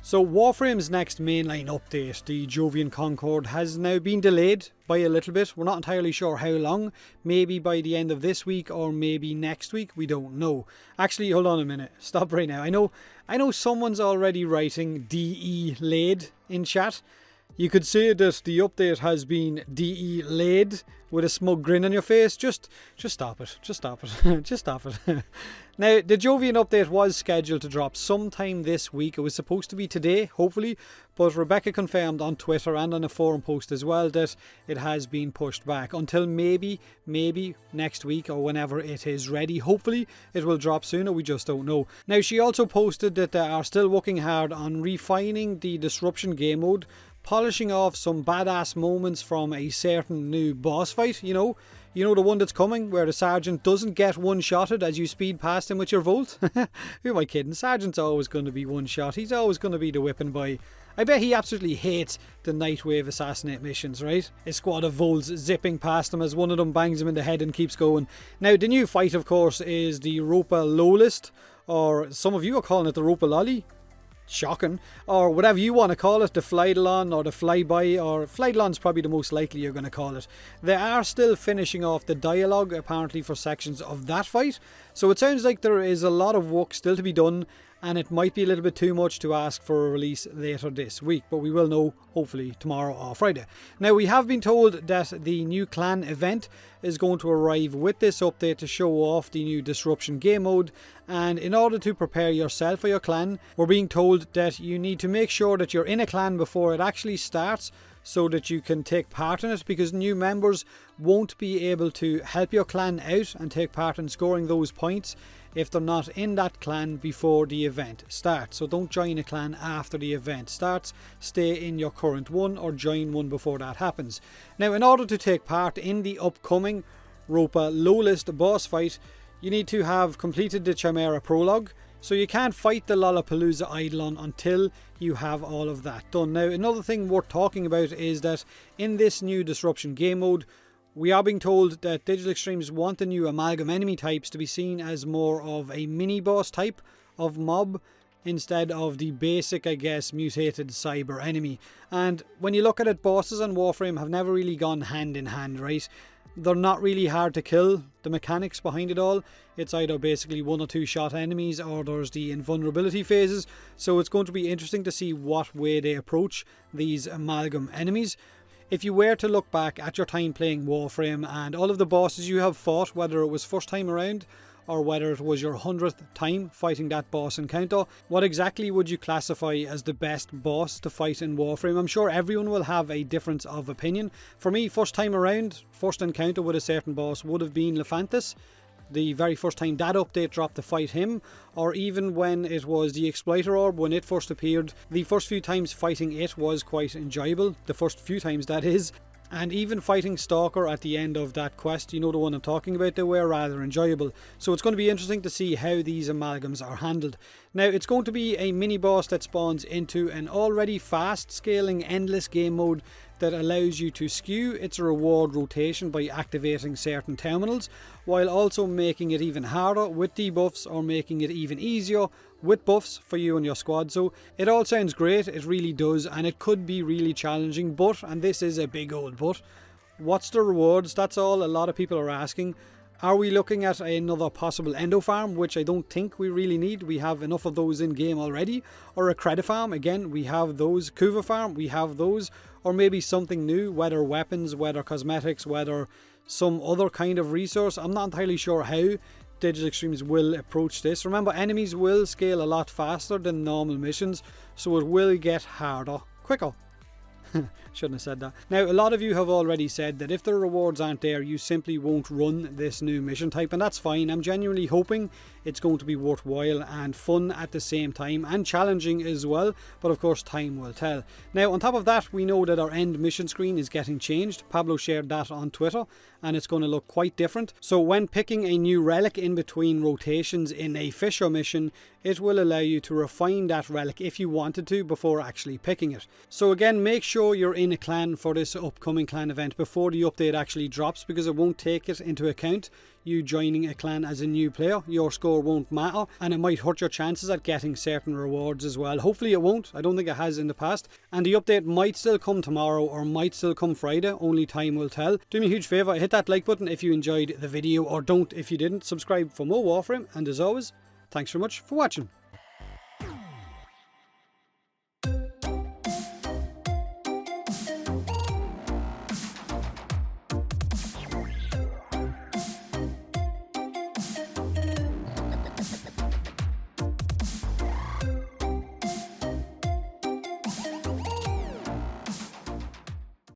So Warframe's next mainline update, the Jovian Concord, has now been delayed by a little bit. We're not entirely sure how long. Maybe by the end of this week or maybe next week. We don't know. Actually, hold on a minute. Stop right now. I know someone's already writing DE laid in chat. You could say that the update has been DE laid with a smug grin on your face. Just stop it. Just stop it. Just stop it. Now, the Jovian update was scheduled to drop sometime this week. It was supposed to be today, hopefully, but Rebecca confirmed on Twitter and on a forum post as well that it has been pushed back until maybe next week or whenever it is ready. Hopefully, it will drop sooner. We just don't know. Now, she also posted that they are still working hard on refining the Disruption game mode, polishing off some badass moments from a certain new boss fight, you know the one that's coming where the sergeant doesn't get one-shotted as you speed past him with your Volt. Who am I kidding? Sergeant's always going to be one-shot. He's always going to be the whipping boy. I bet he absolutely hates the Nightwave assassinate missions, right? A squad of Volts zipping past him as one of them bangs him in the head and keeps going. Now, the new fight, of course, is the Ropa Lowlist, or some of you are calling it the Ropa Lolly. Shocking, or whatever you want to call it, the Flydalon or the Flyby, or Flydalon's probably the most likely you're going to call it. They are still finishing off the dialogue apparently for sections of that fight, so it sounds like there is a lot of work still to be done, and it might be a little bit too much to ask for a release later this week, but we will know hopefully tomorrow or Friday. Now, we have been told that the new clan event is going to arrive with this update to show off the new Disruption game mode, and in order to prepare yourself or your clan, we're being told that you need to make sure that you're in a clan before it actually starts so that you can take part in it, because new members won't be able to help your clan out and take part in scoring those points if they're not in that clan before the event starts. So don't join a clan after the event starts. Stay in your current one or join one before that happens. Now, in order to take part in the upcoming Ropa Lowlist boss fight, you need to have completed the Chimera prologue. So you can't fight the Lollapalooza Eidolon until you have all of that done. Now, another thing worth talking about is that in this new Disruption game mode, we are being told that Digital Extremes want the new amalgam enemy types to be seen as more of a mini-boss type of mob instead of the basic, I guess, mutated cyber enemy. And when you look at it, bosses on Warframe have never really gone hand in hand, right? They're not really hard to kill. The mechanics behind it all, it's either basically 1 or 2 shot enemies or there's the invulnerability phases. So it's going to be interesting to see what way they approach these amalgam enemies. If you were to look back at your time playing Warframe and all of the bosses you have fought, whether it was first time around or whether it was your 100th time fighting that boss encounter, what exactly would you classify as the best boss to fight in Warframe? I'm sure everyone will have a difference of opinion. For me, first time around, first encounter with a certain boss would have been Lephantis. The very first time that update dropped to fight him, or even when it was the Exploiter Orb when it first appeared, the first few times fighting it was quite enjoyable, the first few times that is, and even fighting Stalker at the end of that quest, you know the one I'm talking about, they were rather enjoyable. So it's going to be interesting to see how these amalgams are handled. Now, it's going to be a mini boss that spawns into an already fast scaling endless game mode that allows you to skew its reward rotation by activating certain terminals, while also making it even harder with debuffs or making it even easier with buffs for you and your squad. So it all sounds great, it really does, and it could be really challenging, but, and this is a big old but, what's the rewards? That's all a lot of people are asking. Are we looking at another possible endo farm, which I don't think we really need? We have enough of those in game already. Or a credit farm, again, we have those. Kuva farm, we have those. Or maybe something new, whether weapons, whether cosmetics, whether some other kind of resource. I'm not entirely sure how Digital Extremes will approach this. Remember, enemies will scale a lot faster than normal missions, so it will get harder quicker. Shouldn't have said that. Now, a lot of you have already said that if the rewards aren't there, you simply won't run this new mission type, and that's fine. I'm genuinely hoping it's going to be worthwhile and fun at the same time, and challenging as well, but of course time will tell. Now, on top of that, we know that our end mission screen is getting changed. Pablo shared that on Twitter, and it's going to look quite different. So when picking a new relic in between rotations in a Fisher mission, it will allow you to refine that relic if you wanted to before actually picking it. So again, make sure you're in a clan for this upcoming clan event before the update actually drops, because it won't take it into account. you joining a clan as a new player. Your score won't matter, and it might hurt your chances at getting certain rewards as well. Hopefully it won't. I don't think it has in the past, and the update might still come tomorrow or might still come Friday. Only time will tell. Do me a huge favour, hit that like button if you enjoyed the video, or don't if you didn't. Subscribe for more Warframe, and as always, thanks very much for watching.